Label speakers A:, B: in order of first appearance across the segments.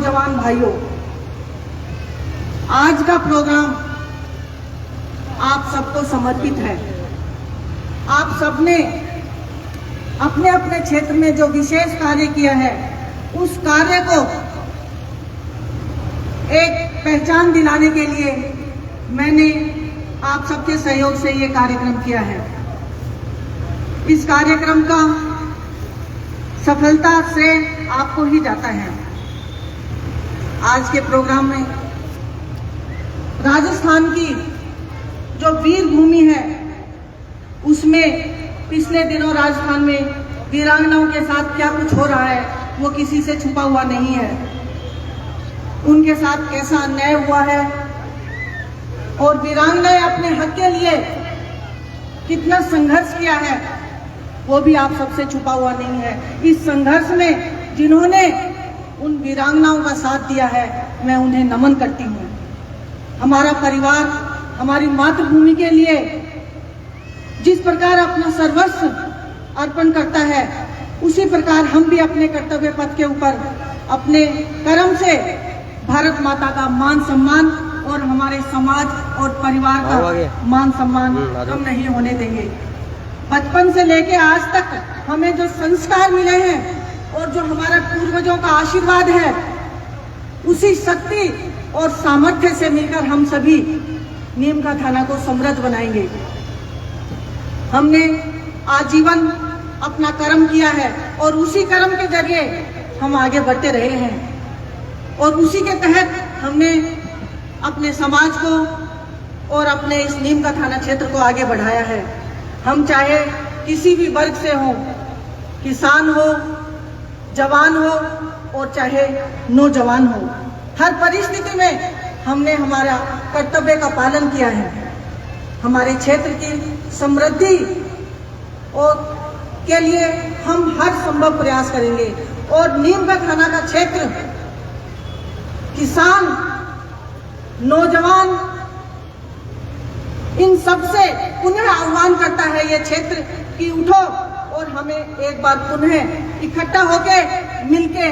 A: नौजवान भाइयों, आज का प्रोग्राम आप सबको समर्पित है। आप सबने अपने अपने क्षेत्र में जो विशेष कार्य किया है, उस कार्य को एक पहचान दिलाने के लिए मैंने आप सबके सहयोग से ये कार्यक्रम किया है। इस कार्यक्रम का सफलता से आपको ही जाता है। आज के प्रोग्राम में राजस्थान की जो वीर भूमि है, उसमें पिछले दिनों राजस्थान में वीरांगनाओं के साथ क्या कुछ हो रहा है वो किसी से छुपा हुआ नहीं है। उनके साथ कैसा अन्याय हुआ है और वीरांगनाएं अपने हक के लिए कितना संघर्ष किया है वो भी आप सबसे छुपा हुआ नहीं है। इस संघर्ष में जिन्होंने उन वीरांगनाओं का साथ दिया है, मैं उन्हें नमन करती हूँ। हमारा परिवार हमारी मातृभूमि के लिए जिस प्रकार अपना सर्वस्व अर्पण करता है, उसी प्रकार हम भी अपने कर्तव्य पथ के ऊपर अपने कर्म से भारत माता का मान सम्मान और हमारे समाज और परिवार का मान सम्मान हम नहीं होने देंगे। बचपन से लेके आज तक हमें जो संस्कार मिले हैं और जो हमारे पूर्वजों का आशीर्वाद है, उसी शक्ति और सामर्थ्य से मिलकर हम सभी नीम का थाना को समृद्ध बनाएंगे। हमने आजीवन अपना कर्म किया है और उसी कर्म के जरिए हम आगे बढ़ते रहे हैं और उसी के तहत हमने अपने समाज को और अपने इस नीम का थाना क्षेत्र को आगे बढ़ाया है। हम चाहे किसी भी वर्ग से हो, किसान हो, जवान हो और चाहे नौजवान हो, हर परिस्थिति में हमने हमारा कर्तव्य का पालन किया है। हमारे क्षेत्र की समृद्धि और के लिए हम हर संभव प्रयास करेंगे और नीम का थाना का क्षेत्र किसान, नौजवान, इन सबसे पुनः आह्वान करता है ये क्षेत्र कि उठो और हमें एक बार पुनः इकट्ठा होके मिलके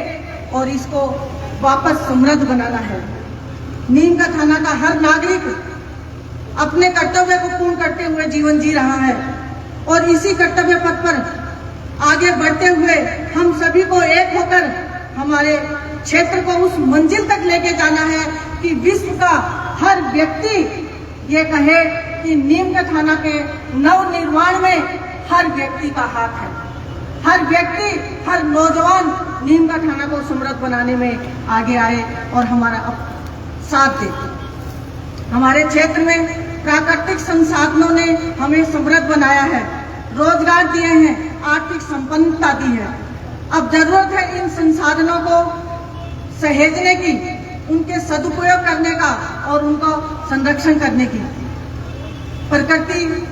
A: और इसको वापस समृद्ध बनाना है। नीम का थाना का हर नागरिक अपने कर्तव्य को पूर्ण करते हुए जीवन जी रहा है और इसी कर्तव्य पथ पर आगे बढ़ते हुए हम सभी को एक होकर हमारे क्षेत्र को उस मंजिल तक लेके जाना है कि विश्व का हर व्यक्ति ये कहे कि नीम का थाना के नव निर्माण में हर व्यक्ति का हाथ है। हर व्यक्ति, हर नौजवान नीम का थाना को समृद्ध बनाने में आगे आए और हमारा साथ दे। हमारे क्षेत्र में प्राकृतिक संसाधनों ने हमें समृद्ध बनाया है, रोजगार दिए हैं, आर्थिक संपन्नता दी है। अब जरूरत है इन संसाधनों को सहेजने की, उनके सदुपयोग करने का और उनको संरक्षण करने की। प्रकृति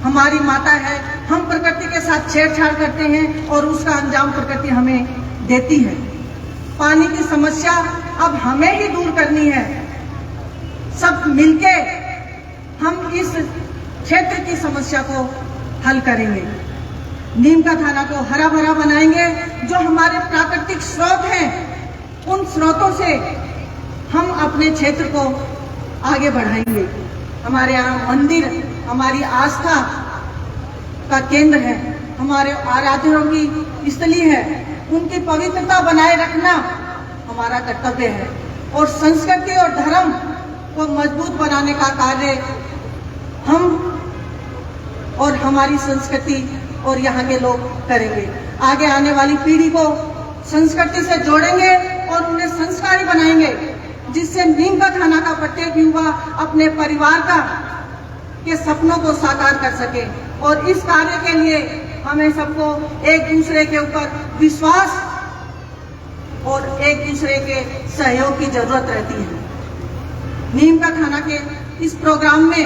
A: हमारी माता है, हम प्रकृति के साथ छेड़छाड़ करते हैं और उसका अंजाम प्रकृति हमें देती है। पानी की समस्या अब हमें ही दूर करनी है। सब मिलके हम इस क्षेत्र की समस्या को हल करेंगे। नीम का थाना को हरा भरा बनाएंगे। जो हमारे प्राकृतिक स्रोत हैं, उन स्रोतों से हम अपने क्षेत्र को आगे बढ़ाएंगे। हमारे यहाँ मंदिर हमारी आस्था का केंद्र है, हमारे आराध्यों की स्थली है, उनकी पवित्रता बनाए रखना हमारा कर्तव्य है और संस्कृति और धर्म को मजबूत बनाने का कार्य हम और हमारी संस्कृति और यहाँ के लोग करेंगे। आगे आने वाली पीढ़ी को संस्कृति से जोड़ेंगे और उन्हें संस्कारी बनाएंगे, जिससे नीम का थाना का प्रत्येक युवा अपने परिवार के सपनों को साकार कर सके। और इस कार्य के लिए हमें सबको एक दूसरे के ऊपर विश्वास और एक दूसरे के सहयोग की जरूरत रहती है। नीम का थाना के इस प्रोग्राम में,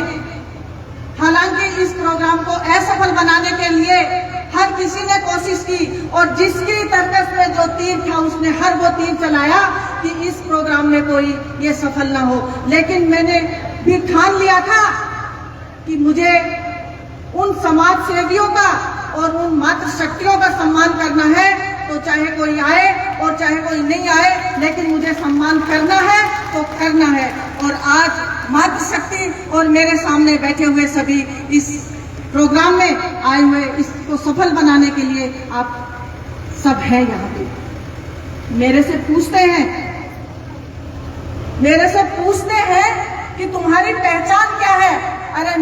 A: हालांकि इस प्रोग्राम को असफल बनाने के लिए हर किसी ने कोशिश की और जिसकी तर्कस में जो तीर था उसने हर वो तीर चलाया कि इस प्रोग्राम में कोई ये सफल ना हो। लेकिन मैंने भी ठान लिया था कि मुझे उन समाज सेवियों का और उन मातृशक्तियों का सम्मान करना है, तो चाहे कोई आए और चाहे कोई नहीं आए, लेकिन मुझे सम्मान करना है तो करना है। और आज मातृशक्ति और मेरे सामने बैठे हुए सभी इस प्रोग्राम में आए हुए, इसको सफल बनाने के लिए आप सब हैं यहाँ पे। मेरे से पूछते हैं कि तुम्हारी पहचान क्या है। अरे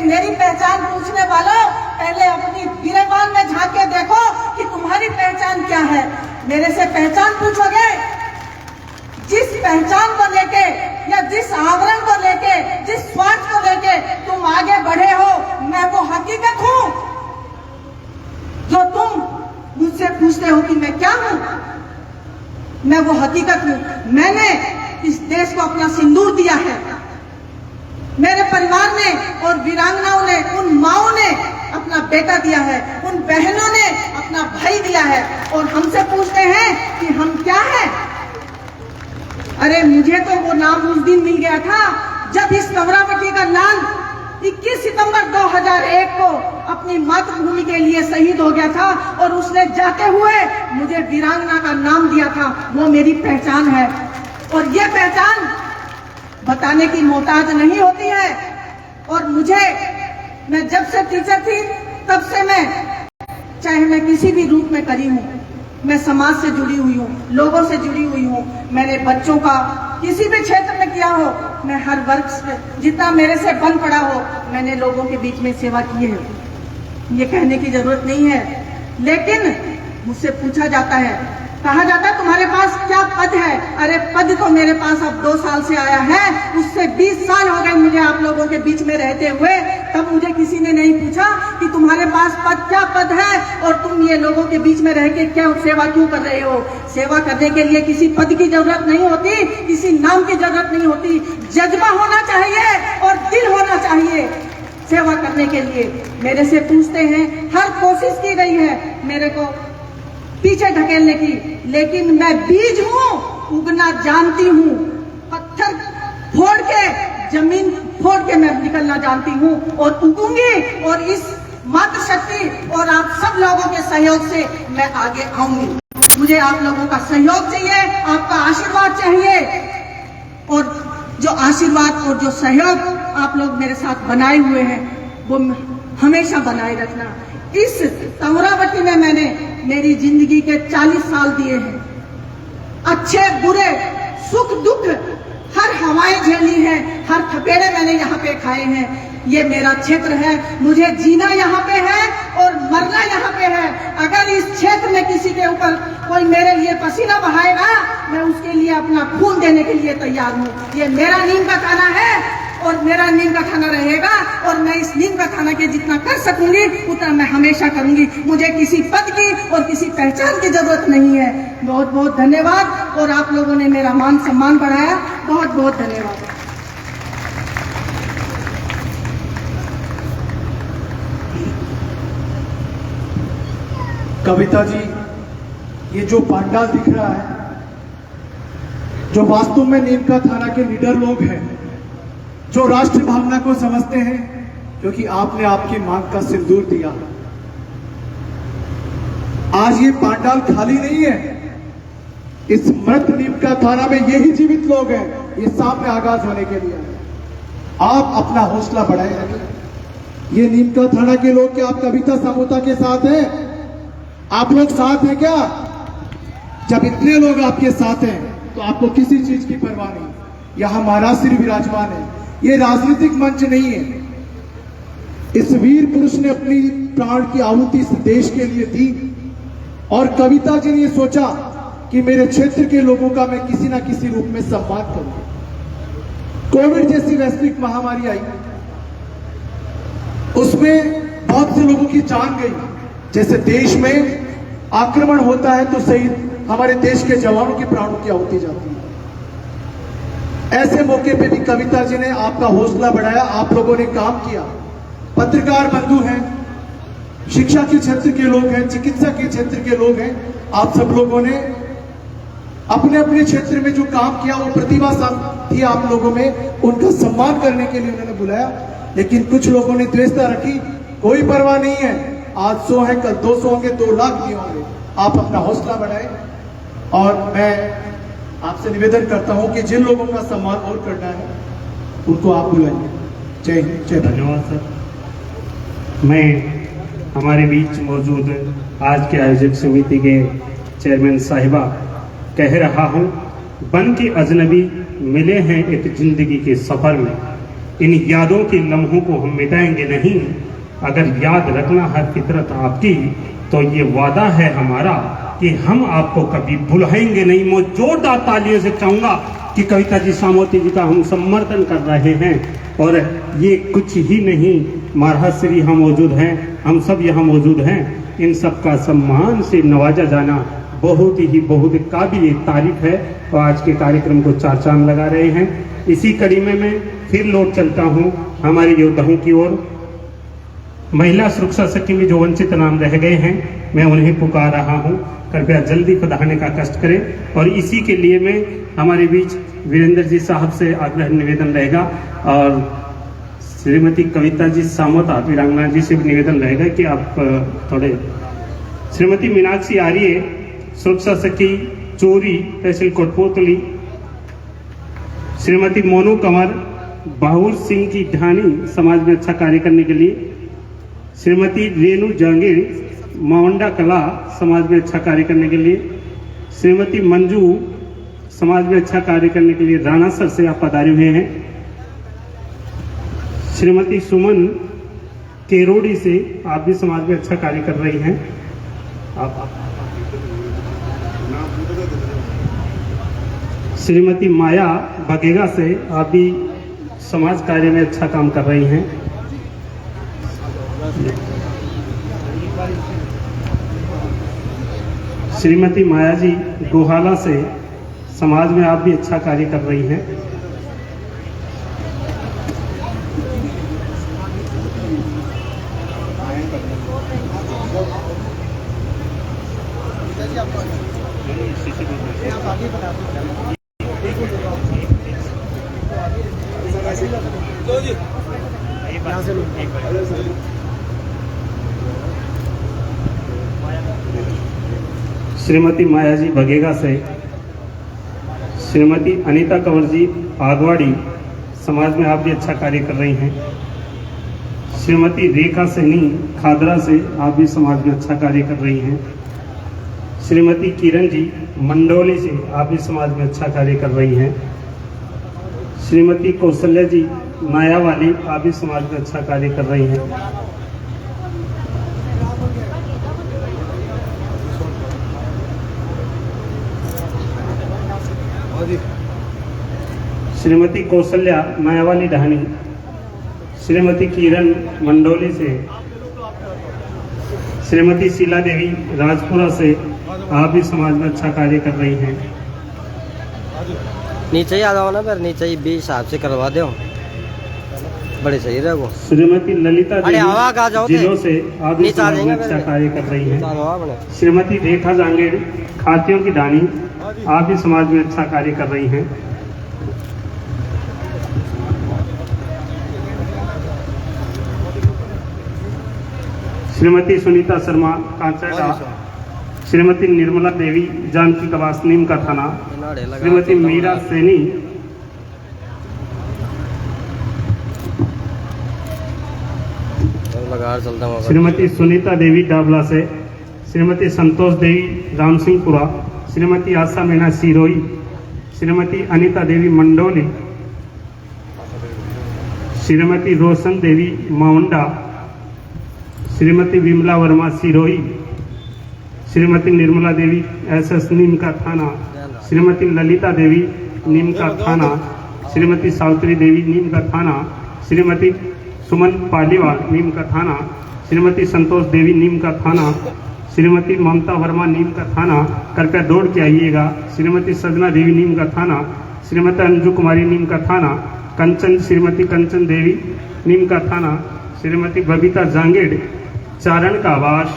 A: मेरी पहचान पूछने वालों, पहले अपनी गिरेबान में झांक के देखो कि तुम्हारी पहचान क्या है। मेरे से पहचान पूछोगे, जिस पहचान को लेके या जिस आवरण को लेके, जिस स्वार्थ को लेके तुम आगे बढ़े हो, मैं वो हकीकत हूं जो तुम मुझसे पूछते हो कि मैं क्या हूं। मैं वो हकीकत हूं। मैंने इस देश को अपना सिंदूर दिया है। मेरे परिवार ने और वीरांगनाओं ने, उन माओं ने अपना बेटा दिया है, उन बहनों ने अपना भाई दिया है, और हमसे पूछते हैं कि हम क्या हैं। अरे मुझे तो वो नाम उस दिन मिल गया था जब इस कमरावती का लाल 21 सितंबर 2001 को अपनी मातृभूमि के लिए शहीद हो गया था, और उसने जाते हुए मुझे वीरांगना का नाम दिया था। वो मेरी पहचान है, और ये पहचान बताने की मोहताज नहीं होती है। और मैं जब से टीचर थी तब से चाहे मैं किसी भी रूप में करी हूँ, मैं समाज से जुड़ी हुई हूँ, लोगों से जुड़ी हुई हूँ। मैंने बच्चों का किसी भी क्षेत्र में किया हो, मैं हर वर्ग से जितना मेरे से बन पड़ा हो, मैंने लोगों के बीच में सेवा की है। ये कहने की जरूरत नहीं है, लेकिन मुझसे पूछा जाता है, कहा जाता है तुम्हारे पास क्या पद है। अरे पद तो मेरे पास अब 2 साल से आया है, उससे 20 साल हो गए मुझे आप लोगों के बीच में रहते हुए। तब मुझे किसी ने नहीं पूछा कि तुम्हारे पास क्या पद है और तुम ये लोगों के बीच में रह के क्या सेवा क्यों कर रहे हो। सेवा करने के लिए किसी पद की जरूरत नहीं होती, किसी नाम की जरूरत नहीं होती। जज्बा होना चाहिए और दिल होना चाहिए सेवा करने के लिए। मेरे से पूछते हैं, हर कोशिश की गई है मेरे को पीछे ढकेलने की, लेकिन मैं बीज हूं, उगना जानती हूं। पत्थर फोड़ के, जमीन फोड़ के मैं निकलना जानती हूं और उगूंगी, और इस मातृशक्ति और आप सब लोगों के सहयोग से मैं आगे आऊंगी। मुझे आप लोगों का सहयोग चाहिए, आपका आशीर्वाद चाहिए, और जो आशीर्वाद और जो सहयोग आप लोग मेरे साथ बनाए हुए हैं वो हमेशा बनाए रखना। इस कमरावती में मैंने मेरी जिंदगी के 40 साल दिए हैं। अच्छे बुरे, सुख दुख, हर हवाएं झेली हैं, हर थपेड़े मैंने यहाँ पे खाए हैं। ये मेरा क्षेत्र है, मुझे जीना यहाँ पे है और मरना यहाँ पे है। अगर इस क्षेत्र में किसी के ऊपर कोई मेरे लिए पसीना बहाएगा, मैं उसके लिए अपना खून देने के लिए तैयार हूँ। ये मेरा नीम का खाना है और मेरा नीम का खाना रहेगा, और मैं इस नीम का खाना के जितना कर सकूंगी उतना मैं हमेशा करूंगी। मुझे किसी पद की और किसी पहचान की जरूरत नहीं है। बहुत बहुत धन्यवाद, और आप लोगों ने मेरा मान सम्मान बढ़ाया, बहुत बहुत धन्यवाद।
B: कविता जी, ये जो पंडाल दिख रहा है, जो वास्तव में नीम का थाना के लीडर लोग हैं, जो राष्ट्र भावना को समझते हैं, क्योंकि आपने आपकी मांग का सिंदूर दिया। आज ये पांडाल खाली नहीं है। इस मृत नीम का थाना में यही जीवित लोग हैं, ये सामने आगाज होने के लिए। आप अपना हौसला बढ़ाए रखें। ये नीम का थाना के लोग, क्या आप कविता समूहता के साथ हैं? आप लोग साथ हैं क्या? जब इतने लोग आपके साथ हैं तो आपको किसी चीज की परवाह नहीं। यहां महाराष्ट्र विराजमान है। ये राजनीतिक मंच नहीं है। इस वीर पुरुष ने अपनी प्राण की आहुति इस देश के लिए दी, और कविता जी ने सोचा कि मेरे क्षेत्र के लोगों का मैं किसी ना किसी रूप में सम्मान करूं। कोविड जैसी वैश्विक महामारी आई, उसमें बहुत से लोगों की जान गई। जैसे देश में आक्रमण होता है तो शहीद हमारे देश के जवानों की प्राणों की आहुति जाती है। ऐसे मौके पे भी कविता जी ने आपका हौसला बढ़ाया, आप लोगों ने काम किया। पत्रकार बंधु हैं, शिक्षा के क्षेत्र के लोग हैं, चिकित्सा के क्षेत्र के लोग हैं, आप सब लोगों ने अपने अपने क्षेत्र में जो काम किया वो प्रतिभा थी आप लोगों में, उनका सम्मान करने के लिए उन्होंने बुलाया। लेकिन कुछ लोगों ने द्वेषता रखी, कोई परवाह नहीं है, आज 100 है कल 200 होंगे, 2 लाख भी होंगे। आप अपना हौसला बढ़ाए और मैं आपसे निवेदन करता हूं कि जिन लोगों का सम्मान और करना है उनको आप बुलाइए। जय हिंद, जय भारत।
C: धन्यवाद सर। मैं हमारे बीच मौजूद आज के आयोजक समिति के चेयरमैन साहिबा कह रहा हूं, बन के अजनबी मिले हैं एक जिंदगी के सफर में, इन यादों के लम्हों को हम मिटाएंगे नहीं। अगर याद रखना है फितरत आपकी, तो ये वादा है हमारा कि हम आपको कभी भुलाएंगे नहीं। मैं जोरदार तालियों से चाहूंगा कि कविता जी सामोती जी का हम समर्थन कर रहे हैं। और ये कुछ ही नहीं, महाराज श्री यहाँ मौजूद हैं, हम सब यहाँ मौजूद हैं। इन सब का सम्मान से नवाजा जाना बहुत काबिल तारीफ है और आज के कार्यक्रम को चार चांद लगा रहे हैं। इसी कड़ी में मैं फिर लौट चलता हूँ हमारे योद्धाओं की ओर। महिला सुरक्षा सखी में जो वंचित नाम रह गए हैं, मैं उन्हें पुकार रहा हूं, कृपया जल्दी पधारने का कष्ट करें। और इसी के लिए मैं हमारे बीच वीरेंद्र जी साहब से आग्रह निवेदन रहेगा और श्रीमती कविता जी सामोता वीरांगना जी से भी निवेदन रहेगा कि आप थोड़े, श्रीमती मीनाक्षी आर्य सुरक्षा सखी चोरी तहसील कोटपुतली, श्रीमती मोनू कंवर बाहुर सिंह की ढानी समाज में अच्छा कार्य करने के लिए, श्रीमती रेणु जांगीर मावंडा कला समाज में अच्छा कार्य करने के लिए, श्रीमती मंजू समाज में अच्छा कार्य करने के लिए राणा सर से आप पधारे हुए हैं, श्रीमती सुमन केरोड़ी से आप भी समाज में अच्छा कार्य कर रही हैं। श्रीमती माया बगेगा से आप भी समाज कार्य में अच्छा काम कर रही हैं। श्रीमती माया जी गोहाला से समाज में आप भी अच्छा कार्य कर रही हैं। श्रीमती माया जी बगेगा से, श्रीमती अनीता कंवर जी आगवाड़ी समाज में आप भी अच्छा कार्य कर रही हैं। श्रीमती रेखा सैनी खादरा से आप भी समाज में अच्छा कार्य कर रही हैं। श्रीमती किरण जी मंडोली से आप भी समाज में अच्छा कार्य कर रही हैं। श्रीमती कौशल्या जी नायावाली आप भी समाज में अच्छा कार्य कर रही हैं। श्रीमती कौशल्या नायावाली ढानी, श्रीमती किरण मंडोली से, श्रीमती शीला देवी राजपुरा से आप भी समाज में अच्छा कार्य कर रही हैं।
D: नीचे ही आ जाओ ना, फिर नीचे ही 20 हिसाब से करवा दो, बड़े सही रहे वो।
C: श्रीमती ललिता
D: अरे आवाज आ जाओ,
C: जिलों से आप भी समाज में अच्छा कार्य कर रही हैं। श्रीमती रेखा जांगेड़ खातियों की ढानी आप भी समाज में अच्छा कार्य कर रही हैं। श्रीमती सुनीता शर्मा कांचाटा, श्रीमती निर्मला देवी जानकी कवास नीम का थाना, श्रीमती मीरा सैनी, श्रीमती सुनीता देवी डाबला से, श्रीमती संतोष देवी रामसिंहपुरा, श्रीमती आशा मीना सिरोई, श्रीमती अनीता देवी मंडोली, श्रीमती रोशन देवी मावंडा, श्रीमती विमला वर्मा सिरोही, श्रीमती निर्मला देवी एसएस नीम का थाना, श्रीमती ललिता देवी नीम का थाना, श्रीमती सावित्री देवी नीम का थाना, श्रीमती सुमन पालीवाल नीम का थाना, श्रीमती संतोष देवी नीम का थाना, श्रीमती ममता वर्मा नीम का थाना, कृपया दौड़ के आइएगा, श्रीमती सजना देवी नीम का थाना, श्रीमती अंजू कुमारी नीम का थाना, कंचन श्रीमती कंचन देवी नीम का थाना, श्रीमती बबीता जांगेड़ चारण का आवास,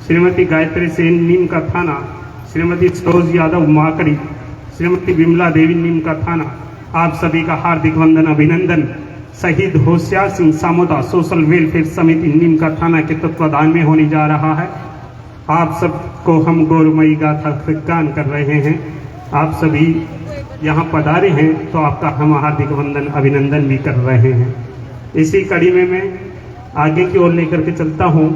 C: श्रीमती गायत्री सेन नीम का थाना, श्रीमती सरोज यादव माकड़ी, श्रीमती विमला देवी नीम का थाना। आप सभी का हार्दिक वंदन अभिनंदन। शहीद होशियार सिंह सामोदा सोशल वेलफेयर समिति नीम का थाना के तत्वाधान में होने जा रहा है। आप सबको हम गौरवमयी गाथा गान कर रहे हैं। आप सभी यहाँ पधारे हैं तो आपका हम हार्दिक वंदन अभिनंदन भी कर रहे हैं। इसी कड़ी में मैं आगे की ओर लेकर के चलता हूँ।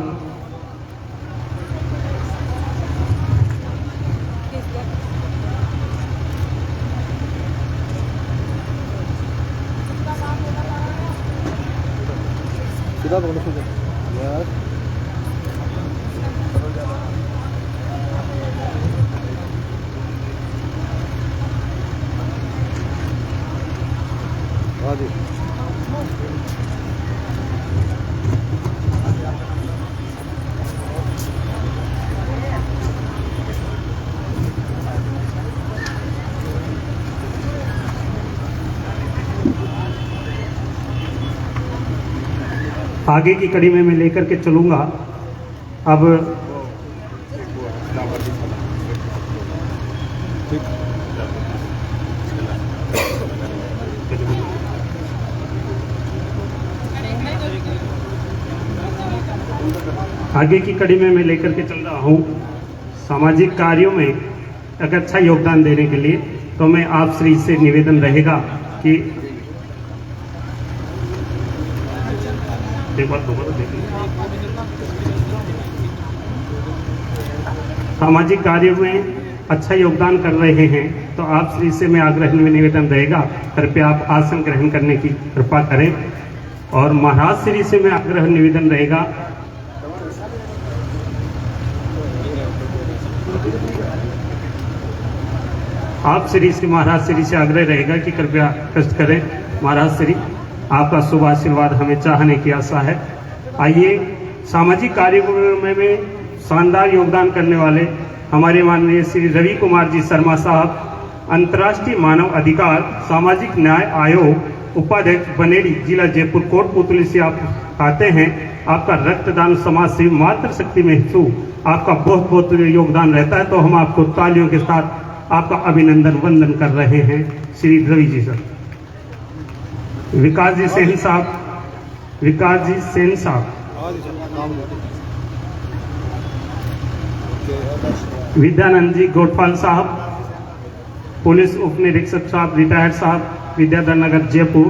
C: आगे की कड़ी में मैं लेकर के चलूँगा। अब आगे की कड़ी में मैं लेकर के चल रहा हूँ सामाजिक कार्यों में एक अच्छा योगदान देने के लिए। तो मैं आप श्री से निवेदन रहेगा कि एक बार दोबारा देखिए। सामाजिक कार्यों में अच्छा योगदान कर रहे हैं तो आप श्री से मैं आग्रह में निवेदन रहेगा, कृपया आप आसन ग्रहण करने की कृपा करें। और महाराज श्री से मैं आग्रह निवेदन रहेगा, आप श्री से महाराज श्री से आग्रह रहेगा कि कृपया कष्ट करें। महाराज श्री, आपका शुभ आशीर्वाद हमें चाहने की आशा है। आइए, सामाजिक कार्यों में शानदार योगदान करने वाले हमारे माननीय श्री रवि कुमार जी शर्मा साहब, अंतर्राष्ट्रीय मानव अधिकार सामाजिक न्याय आयोग उपाध्यक्ष बनेड़ी, जिला जयपुर कोटपुतली से आप आते हैं। आपका रक्तदान समाज सेवी मातृशक्ति में हेतु आपका बहुत बहुत योगदान रहता है, तो हम आपको तालियों के साथ आपका अभिनंदन वंदन कर रहे हैं। श्री रवि जी सर। विकास जी सेन साहब, विकास जी सेन साहब, विद्यानंद जी गोटपाल साहब, पुलिस उप निरीक्षक साहब रिटायर्ड साहब, विद्याधर नगर जयपुर।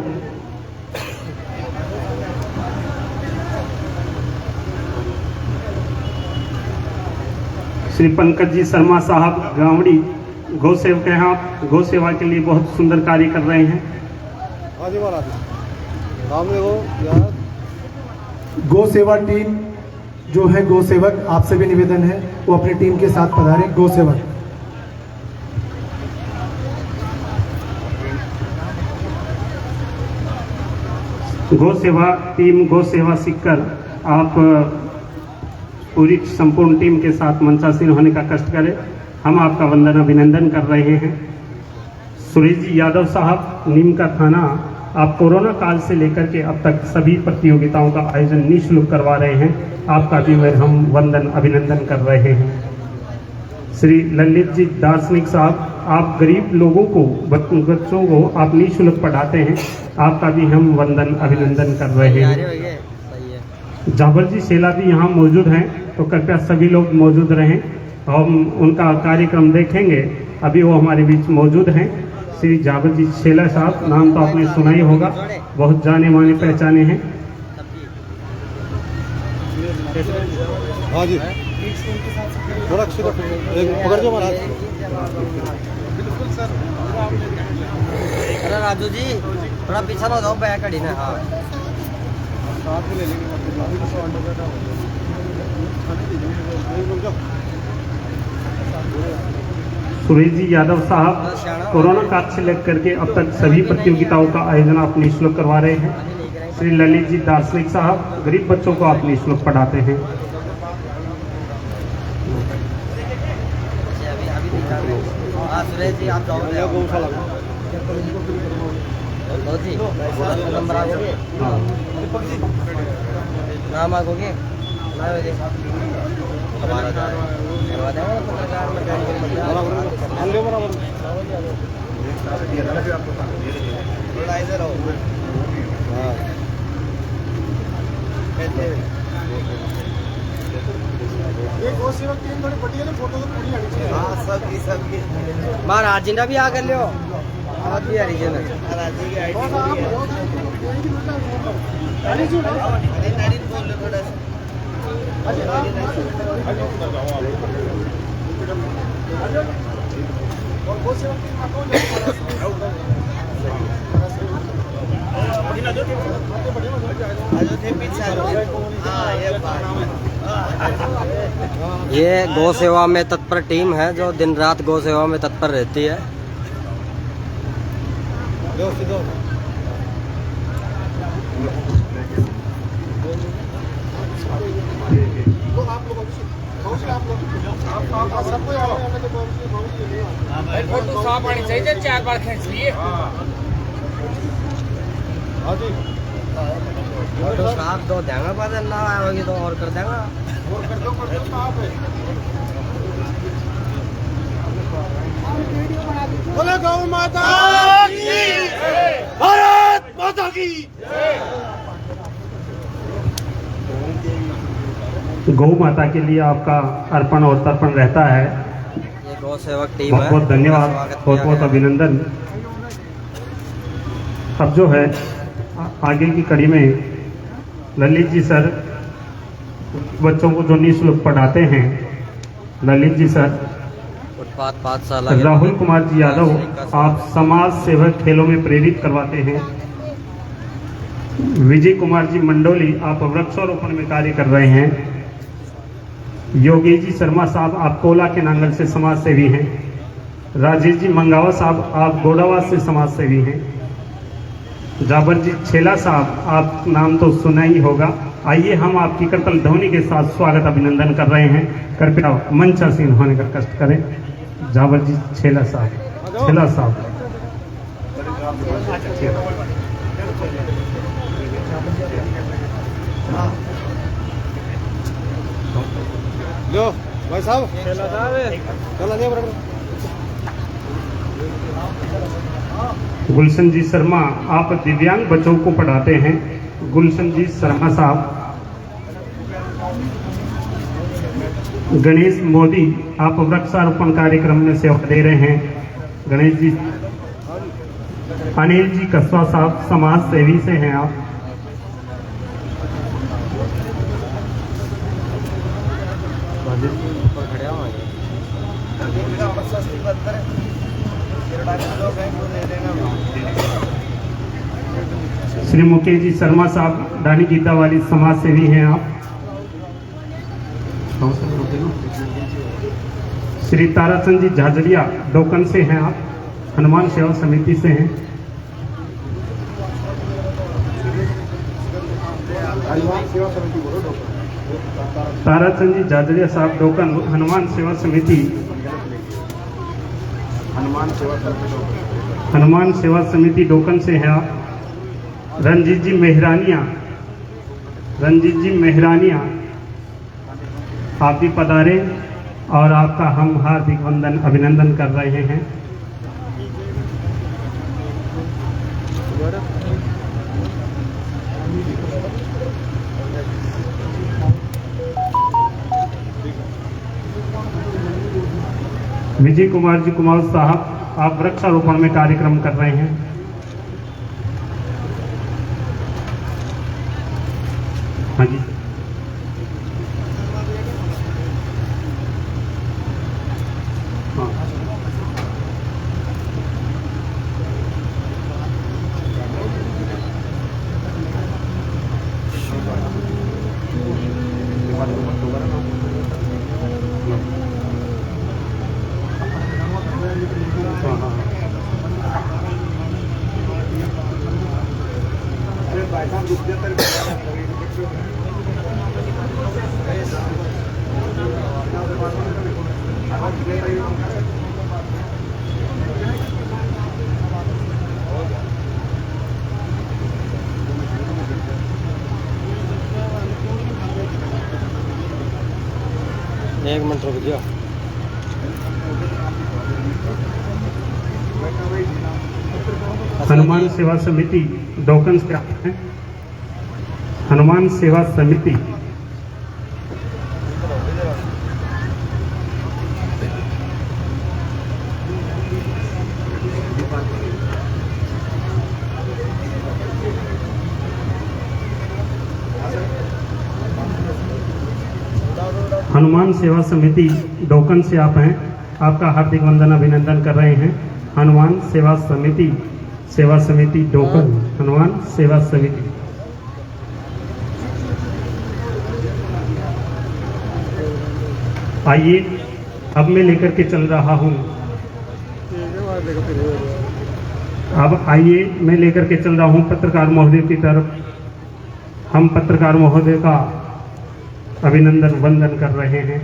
C: श्री पंकज जी शर्मा साहब गावड़ी, गौ सेवक हैं आप, गौ सेवा के लिए बहुत सुंदर कार्य कर रहे हैं।
B: गौ सेवा टीम जो है, गौ सेवक, आपसे भी निवेदन है वो अपनी टीम के साथ पधारे। गौ सेवक,
C: गौ सेवा टीम, गौ सेवा सीखकर आप पूरी संपूर्ण टीम के साथ मंचासीन होने का कष्ट करें। हम आपका वंदन अभिनंदन कर रहे हैं। सुरेश जी यादव साहब, नीम का थाना, आप कोरोना काल से लेकर के अब तक सभी प्रतियोगिताओं का आयोजन निःशुल्क करवा रहे हैं। आपका भी हम वंदन अभिनंदन कर रहे हैं। श्री ललित जी दार्शनिक साहब, आप गरीब लोगों को, बच्चों को आप निःशुल्क पढ़ाते हैं। आपका भी हम वंदन अभिनंदन कर रहे हैं। जाबर जी शेला भी यहाँ मौजूद हैं, तो कृपया सभी लोग मौजूद रहें। हम उनका कार्यक्रम देखेंगे। अभी वो हमारे बीच मौजूद हैं। श्री जाबर जी शेला साहब, नाम तो आपने सुना ही होगा, बहुत जाने माने पहचाने हैं।
E: हाँ जी, थोड़ा पकड़ जो महाराज। बिल्कुल सर।
D: अरे राजू जी थोड़ा पीछा ना जाओ, बैक खड़ी ना। हाँ,
E: साथ में ले लेंगे।
C: सुरेश जी यादव साहब, कोरोना काल से लेकर के अब तक सभी प्रतियोगिताओं का आयोजन आप निःशुल्क करवा रहे हैं। श्री ललित जी दार्शनिक साहब, गरीब बच्चों को आप निःशुल्क पढ़ाते हैं।
D: सुरेश जी आप जाओ, नंबर आगोगे, नाम आगोगे,
E: एक गौ सेवक टीम थोड़ी बड़ी है ना, फोटो तो पूरी आनी चाहिए।
D: हाँ सबकी महाराज जी ने भी आ कर लियो आप भी हरिजन है
E: बस आप और गौ सेवक टीम में कौन
D: ये गौ सेवा में तत्पर टीम है जो दिन रात गौ सेवा में तत्पर रहती है।
F: फोटो साफ आनी चाहिए, 4 बार खींच लिए।
D: फोटो साफ दो देंगे, बाद ना आएगी तो और कर देंगे।
E: बोले गौ माता की, भारत माता की।
C: गौ माता के लिए आपका अर्पण और तर्पण रहता है।
D: ये गौ सेवक टीम
C: बहुत
D: है।
C: बहुत धन्यवाद, बहुत बहुत अभिनंदन। अब जो है आगे की कड़ी में ललित जी सर बच्चों को जो निःशुल्क पढ़ाते हैं, ललित जी सर,
D: फुटपाथ पाठशाला
C: राहुल कुमार जी यादव, आप समाज सेवक खेलों में प्रेरित करवाते हैं। विजय कुमार जी मंडोली, आप वृक्षारोपण में कार्य कर रहे हैं। योगेश जी शर्मा साहब, आप कोला के नांगल से समाज सेवी हैं। राजेश जी मंगावा साहब, आप गोडावास से समाज सेवी हैं। जाबर जी छेला साहब, आप नाम तो सुना ही होगा। आइए हम आपकी करतल ध्वनि के साथ स्वागत अभिनंदन कर रहे हैं। कृपया मंचासीन होने का कष्ट करें। जाबर जी छेला साहब, छेला साहब।
E: लो भाई साहब, चला नहीं बराबर।
C: गुलशन जी शर्मा, आप दिव्यांग बच्चों को पढ़ाते हैं। गुलशन जी शर्मा साहब। गणेश मोदी, आप वृक्षारोपण कार्यक्रम में सेवा दे रहे हैं। गणेश जी। अनिल जी कस्बा साहब, समाज सेवी से हैं आप। श्री मुकेश जी शर्मा साहब, डानी गीता वाली समाज सेवी हैं आप। श्री ताराचंद जी झाझड़िया, डोकन से हैं आप, हनुमान सेवा समिति से हैं। ताराचंद जी झाझड़िया साहब, डोकन, हनुमान सेवा समिति। हनुमान सेवा समिति डोकन से हैं आप। रंजीत जी मेहरानिया, रंजीत जी मेहरानिया, आप भी पधारे और आपका हम हार्दिक वंदन अभिनंदन कर रहे हैं। विजय कुमार जी कुमार साहब, आप वृक्षारोपण में कार्यक्रम कर रहे हैं। हाँ जी। हाँ।
D: एक मिनट रुक जाओ।
C: हनुमान सेवा समिति डोकन से आप हैं। हनुमान सेवा समिति हनुमान सेवा समिति डोकन से आप हैं, आपका हार्दिक वंदन अभिनंदन कर रहे हैं। हनुमान सेवा समिति डोकन, हनुमान सेवा समिति। आइए अब मैं लेकर के चल रहा हूँ, अब आइए मैं लेकर के चल रहा हूँ पत्रकार महोदय की तरफ। हम पत्रकार महोदय का अभिनंदन वंदन कर रहे हैं।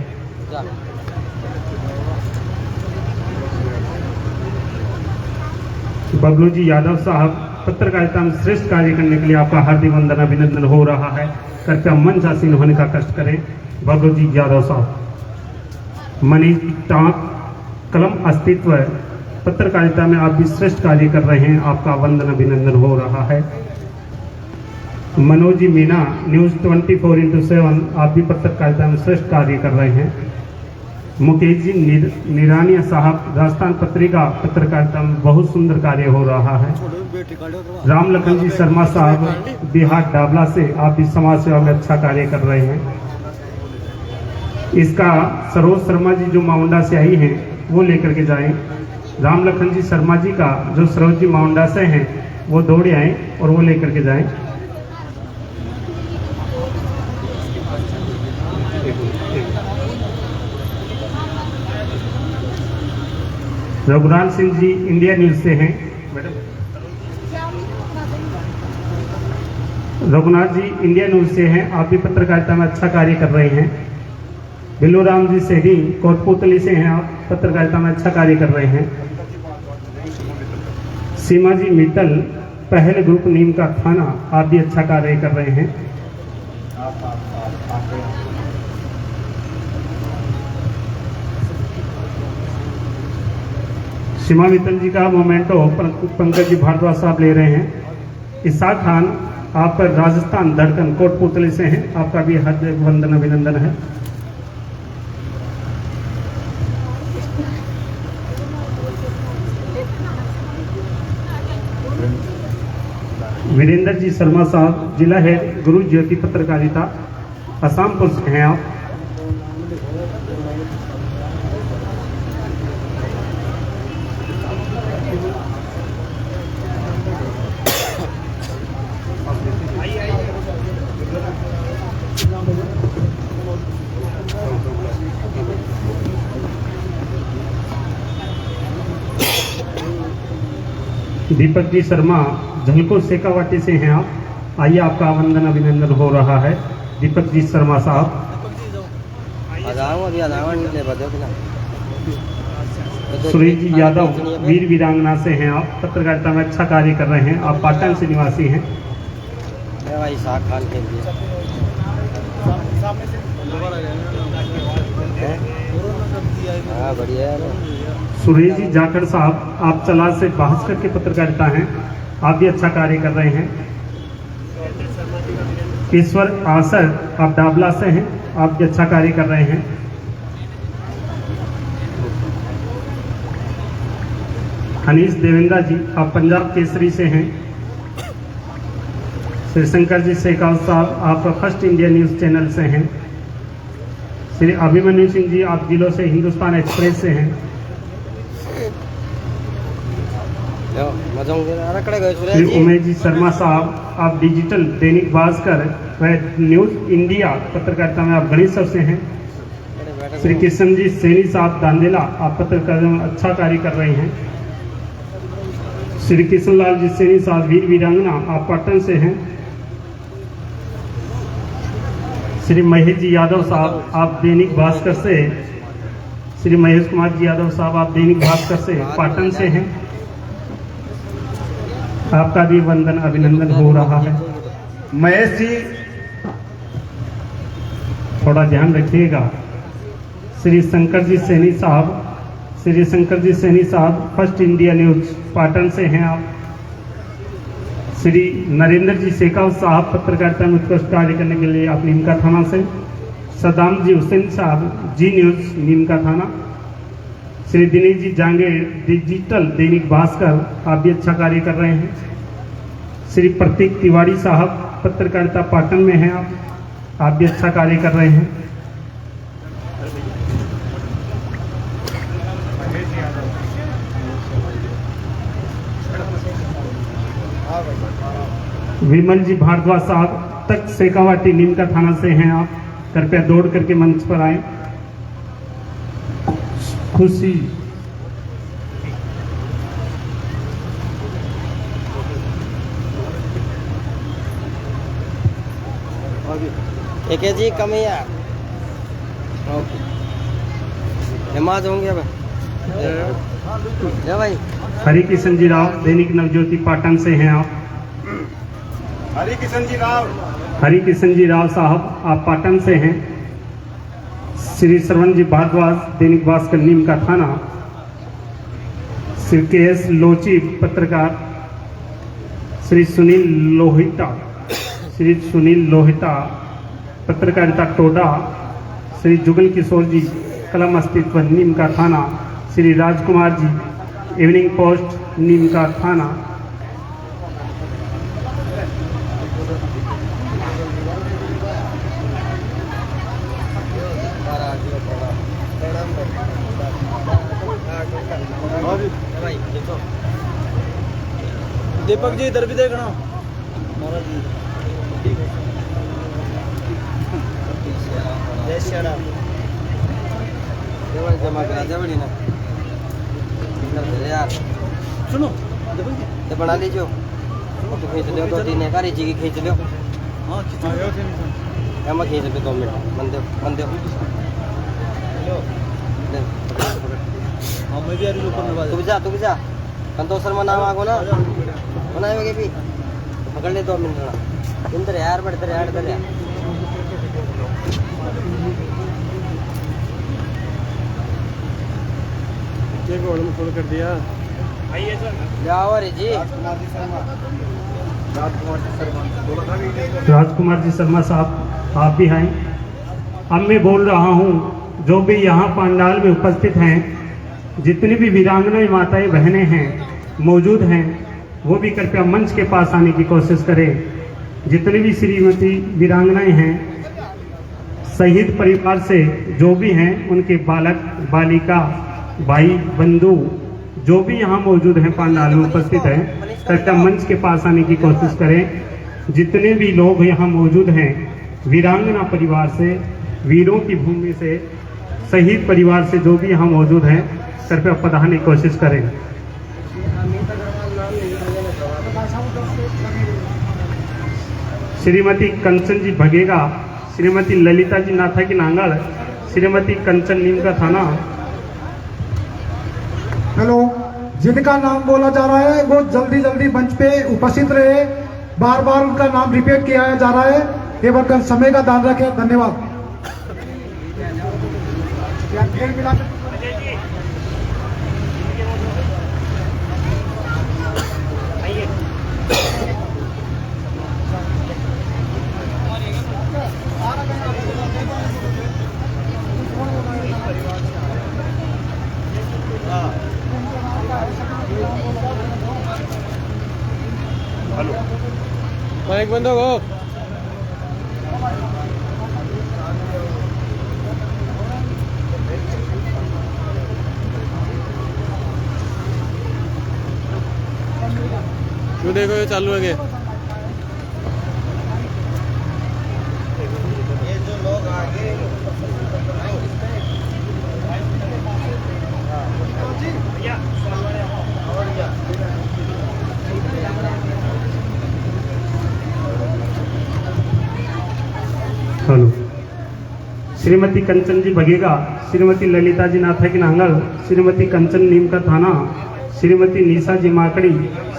C: बबलू जी यादव साहब, पत्रकारिता में श्रेष्ठ कार्य करने के लिए आपका हार्दिक वंदन अभिनंदन हो रहा है। कृपया मंच आसीन होने का कष्ट करें। बबलू जी यादव साहब। मनीष टाँक, कलम अस्तित्व, पत्रकारिता में आप भी श्रेष्ठ कार्य कर रहे हैं, आपका वंदन अभिनंदन हो रहा है। मनोज जी मीना, न्यूज़ 24x7, आप भी पत्रकारिता में श्रेष्ठ कार्य कर रहे हैं। मुकेश जी निरानिया साहब, राजस्थान पत्रिका, पत्रकारिता में बहुत सुंदर कार्य हो रहा है। राम लखन जी शर्मा साहब, बिहार डाबला से, आप भी समाज सेवा में अच्छा कार्य कर रहे हैं। इसका सरोज शर्मा जी जो माउंडा से आई हैं वो लेकर के जाएं। राम लखन जी शर्मा जी का जो सरोज जी माउंडा से हैं वो दौड़े आए और वो लेकर के जाएं। रघुराम सिंह जी इंडिया न्यूज से हैं। रघुनाथ जी इंडिया न्यूज से हैं, आप भी पत्रकारिता में अच्छा कार्य कर रहे हैं। बिल्लू राम जी सेठी कोटपुतली से हैं, आप पत्रकारिता में अच्छा कार्य कर रहे हैं। सीमा जी मित्तल, पहले ग्रुप नीम का थाना, आप भी अच्छा कार्य कर रहे हैं। सीमा मित्तल जी का मोमेंटो पंकज जी भारद्वाज साहब ले रहे हैं। इसाक खान, आप राजस्थान धड़कन कोटपुतली से हैं, आपका भी हार्दिक वंदन अभिनंदन है। वीरेंद्र जी शर्मा साहब, जिला हेड गुरु ज्योति पत्रकारिता, असमपुर से हैं आप। दीपक जी शर्मा, झलको शेखावाटी से हैं आप, आइए आपका वंदन अभिनंदन हो रहा है। दीपक जी शर्मा साहब। सुरेश जी यादव, वीर वीरांगना से हैं आप, पत्रकारिता में अच्छा कार्य कर रहे हैं, आप पाटन से निवासी हैं। सुरेश जी जाखड़ साहब, आप चला से भास्कर के पत्रकारिता हैं, आप भी अच्छा कार्य कर रहे हैं। ईश्वर आसर, आप डाबला से हैं, आप भी अच्छा कार्य कर रहे हैं। हनीश देवेंद्र जी, आप पंजाब केसरी से हैं। श्री शंकर जी शेखावत साहब, आप फर्स्ट इंडिया न्यूज चैनल से हैं। श्री अभिमन्यु सिंह जी, आप जिलों से हिंदुस्तान एक्सप्रेस से हैं। श्री उमेश जी शर्मा साहब, आप डिजिटल दैनिक भास्कर व न्यूज इंडिया पत्रकारिता में आप गणेश से हैं। श्री किशन जी सैनी साहब दांदेला, आप पत्रकारिता में अच्छा कार्य कर रहे हैं। श्री किशन लाल जी सैनी साहब, वीर वीरांगना, आप पाटन से हैं। श्री महेश जी यादव साहब, आप दैनिक भास्कर से, श्री महेश कुमार जी यादव साहब, आप दैनिक भास्कर से पाटन से हैं, आपका भी वंदन अभिनंदन हो रहा है।
B: महेश जी
C: थोड़ा ध्यान रखिएगा। श्री शंकर जी सैनी साहब, श्री शंकर जी सैनी साहब, फर्स्ट इंडिया न्यूज पाटन से हैं आप। श्री नरेंद्र जी शेखावत साहब, पत्रकारिता में उत्कृष्ट कार्य करने के लिए आप नीमका थाना से। सदाम जी हुसैन साहब, जी न्यूज नीमका थाना। श्री दिनेश जी जांगे, डिजिटल दैनिक भास्कर, आप भी अच्छा कार्य कर रहे हैं। श्री प्रतीक तिवारी साहब, पत्रकारिता पाटन में हैं आप भी अच्छा कार्य कर रहे हैं। विमल जी भारद्वाज साहब तक शेखावाटी नीम का थाना से हैं आप, कृपया दौड़ करके मंच पर आए। खुशी
D: एक है जी कम है हिमाच होंगे अब भाई।
C: हरि किशन जी राव दैनिक नवज्योति पाटन से हैं आप।
E: हरि किशन जी राव।
C: हरि किशन जी राव साहब आप पाटन से हैं। श्री श्रवण जी भारद्वाज दैनिक भास्कर नीम का थाना। श्री के.एस. लोची पत्रकार। श्री सुनील लोहिता पत्रकारिता टोडा। श्री जुगल किशोर जी कलम अस्तित्व नीम का थाना। श्री राजकुमार जी इवनिंग पोस्ट नीम का थाना।
E: दीपक जी इधर भी देखना। जय श्री राम।
D: जमा करा दे बड़ी ना यार।
E: सुनो
D: तो बना लीजिए और तो खींच लियो 2-3 कारी जी की खींच लियो।
E: हाँ
D: हम खींच लियो 2 मिनट बंदे
E: हाँ मैं भी आ रही हूँ।
D: तू भी जा संतोष शर्मा नाम आगो ना बनाए भी पकड़ ले 2 मिनट ना इंदर यार बढ़ते यार इधर यार।
C: फोन कर दिया।
F: आइए सर।
D: जाओ जी
C: राजकुमार जी शर्मा साहब आप भी आए। अब मैं बोल रहा हूँ जो भी यहाँ पंडाल में उपस्थित हैं, जितनी भी वीरांगनाएं माताएं बहनें हैं मौजूद हैं, वो भी कृपया मंच के पास आने की कोशिश करें। जितनी भी श्रीमती वीरांगनाएं हैं, शहीद परिवार से जो भी हैं, उनके बालक बालिका भाई बंधु जो भी यहाँ मौजूद हैं पंडाल में उपस्थित हैं, कृपया मंच के पास आने की कोशिश करें। जितने भी लोग यहाँ मौजूद हैं वीरांगना परिवार से, वीरों की भूमि से, शहीद परिवार से जो भी यहाँ मौजूद हैं, कृपया पधारने की कोशिश करें। श्रीमती कंचन जी भगेगा, श्रीमती ललिता जी नाथा की नांगल, श्रीमती कंचन नीम का थाना।
B: हेलो, जिनका नाम बोला जा रहा है वो जल्दी जल्दी मंच पे उपस्थित रहे। बार बार उनका नाम रिपीट किया जा रहा है, केवल समय का ध्यान रखें। धन्यवाद।
E: माइक बंद हो। क्यों देखो ये चालू है।
D: ये जो लोग आगे
C: हेलो, श्रीमती कंचन जी भगेगा, श्रीमती ललिता जी नाथा की नांगल, श्रीमती कंचन नीम का थाना, श्रीमती निशा जी माकड़ी,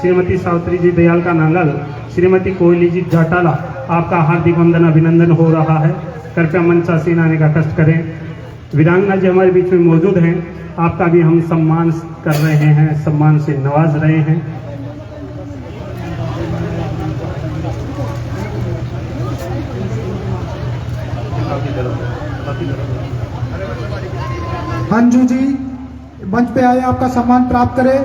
C: श्रीमती सावित्री जी दयाल का नांगल, श्रीमती कोयली जी जाटाला, आपका हार्दिक वंदन अभिनंदन हो रहा है। कृपया मंच आसीन आने का कष्ट करें। वीरांगना जी हमारे बीच में मौजूद हैं, आपका भी हम सम्मान कर रहे हैं, सम्मान से नवाज रहे हैं।
B: अंजू जी मंच पे आए, आपका सम्मान प्राप्त करें।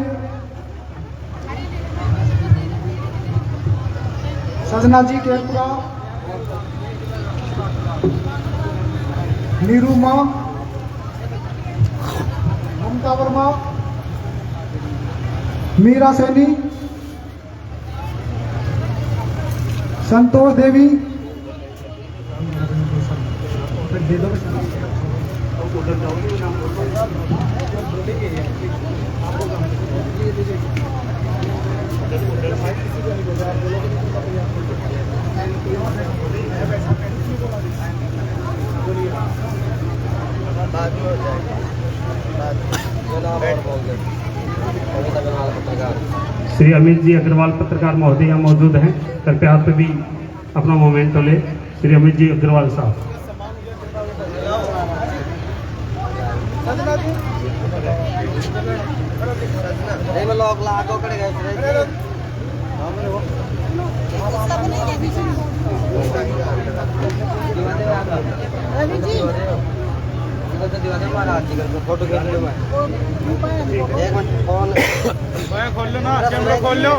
B: सजना जी केरपुरा, नीरू माँ, ममता वर्मा, मीरा सैनी, संतोष देवी,
C: श्री अमित जी अग्रवाल पत्रकार महोदय यहाँ मौजूद हैं। कृपया आप भी अपना मोमेंट ले। श्री अमित जी अग्रवाल साहब।
D: नहीं मैं लोग लागो कड़े गए फोटो खींच लो मैं एक मिनट फोन
F: खोल लो ना, कैमरा खोल लो।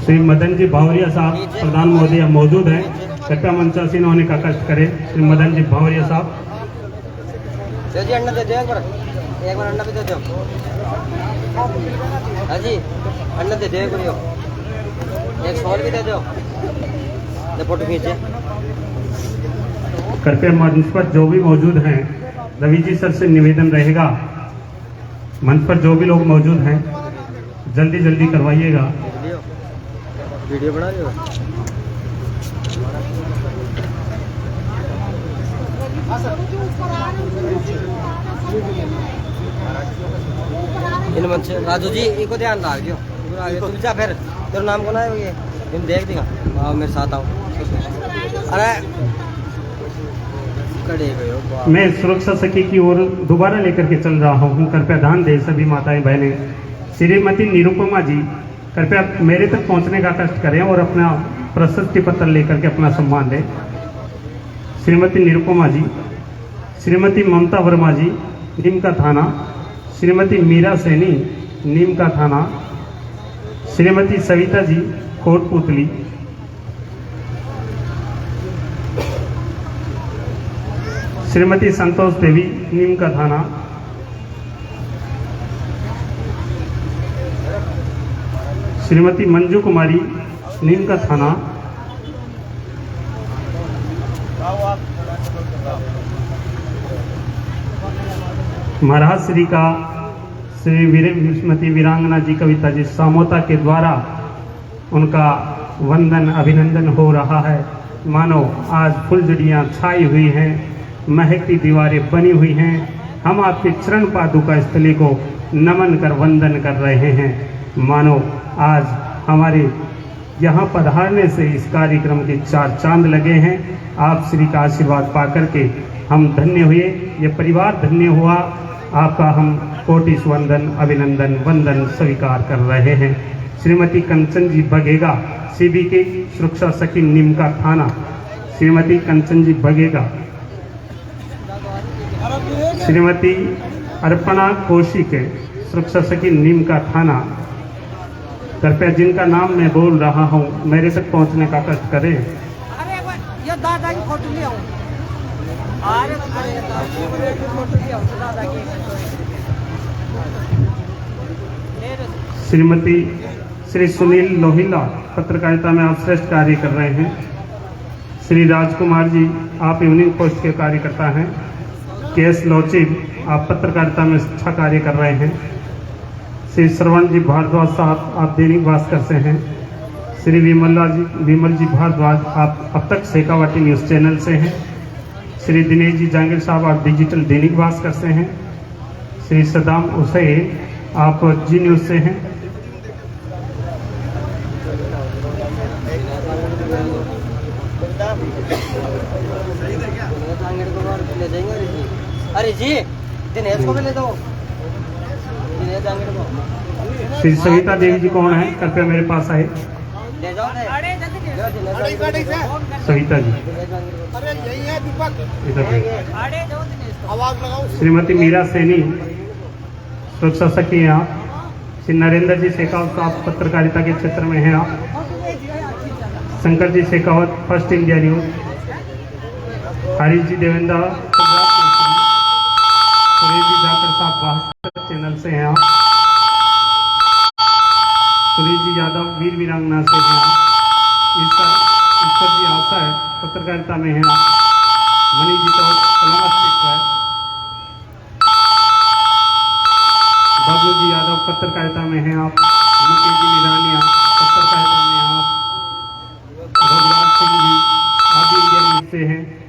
C: श्री मदन जी भावरिया साहब प्रधान महोदय मौजूद हैं। कृपया मंचासीन होने का कष्ट करें। श्री मदन जी भावरिया साहब।
D: जी अंडा दे दो एक बार अंडा भी दे दो। हाँ जी अंडा दे दो एक सॉल भी दे दो। फोटो खींचे।
C: कृपया मंच पर जो भी मौजूद हैं, रवि जी सर से निवेदन रहेगा, मंच पर जो भी लोग मौजूद हैं जल्दी जल्दी करवाइएगा।
D: वीडियो बना लो। इन मन से राजू जी इनको ध्यान रख दियो। तुम जा फिर तेरा नाम कौन है ये तुम देख देगा। आओ मेरे साथ आओ। अरे कड़े गए हो।
C: मैं सुरक्षा सखी की ओर दोबारा लेकर के चल रहा हूँ। कृपया ध्यान दें सभी माताएं बहनें। श्रीमती निरुपमा जी कृपया मेरे तक पहुंचने का कष्ट करें और अपना प्रशस्ति पत्र लेकर के अपना सम्मान दें। श्रीमती निरुपमा जी, श्रीमती ममता वर्मा जी नीम का थाना, श्रीमती मीरा सैनी नीम का थाना, श्रीमती सविता जी कोटपुतली, श्रीमती संतोष देवी नीम का थाना, श्रीमती मंजू कुमारी नीम का थाना, महाराज श्री का श्रीमती वीरांगना जी कविता जी सामोता के द्वारा उनका वंदन अभिनंदन हो रहा है। मानो आज फुलझड़ियाँ छाई हुई हैं, महकती दीवारें बनी हुई हैं। हम आपके चरण पादुका स्थली को नमन कर वंदन कर रहे हैं। मानो आज हमारे यहाँ पधारने से इस कार्यक्रम के 4 चांद लगे हैं। आप श्री का आशीर्वाद पाकर के हम धन्य हुए, ये परिवार धन्य हुआ। आपका हम कोटि वंदन अभिनंदन वंदन स्वीकार कर रहे हैं। श्रीमती कंचन जी बघेगा सीबी के सुरक्षा सखी नीम का थाना, श्रीमती कंचन जी बघेगा, श्रीमती अर्पणा कौशिक सुरक्षा सखी नीम का थाना। कृपया जिनका नाम मैं बोल रहा हूँ मेरे तक पहुँचने का कष्ट करें।
A: ये दादा की फोटो ले आओ।
C: श्रीमती श्री सुनील लोहिला पत्रकारिता में आप श्रेष्ठ कार्य कर रहे हैं। श्री राजकुमार जी आप इवनिंग पोस्ट के कार्यकर्ता हैं। केएस लोचिब आप पत्रकारिता में अच्छा कार्य कर रहे हैं। श्री श्रवण जी भारद्वाज साहब आप दैनिक भास्कर से हैं। श्री विमल जी भारद्वाज आप अब तक शेखावाटी न्यूज़ चैनल से हैं। श्री दिनेश जी जांगिर साहब आप डिजिटल दैनिक भास्कर से हैं। श्री सदाम हुसैन आप जी न्यूज़ से हैं।
D: अरे जी दिनेश को भी ले दो। दिनेश जांगिर को
C: श्री सविता देवी जी कौन है? कृपया मेरे पास आए।
D: ले जाओ।
C: सविता जी
E: अरे यही है दीपक,
C: इधर।
E: आवाज लगाओ।
C: श्रीमती मीरा सैनी सुरक्षा सखी हैं आप। श्री नरेंद्र जी शेखावत साहब पत्रकारिता के क्षेत्र में हैं आप। Shankar ji Shekhawat first India news. Harish ji Devendra Suresh ji जाकर साहब भास्कर चैनल से हैं आप। सुरेश जी यादव वीर वीरांगना से हैं आप। पत्रकारिता में हैं आप। मनीष जी तो कलमा स्थित है। बबलू जी यादव पत्रकारिता में हैं आप। मुकेश जी निरानिया पत्रकारिता में हैं आप। रघुराज सिंह जी आप भी इंडिया न्यूज से हैं।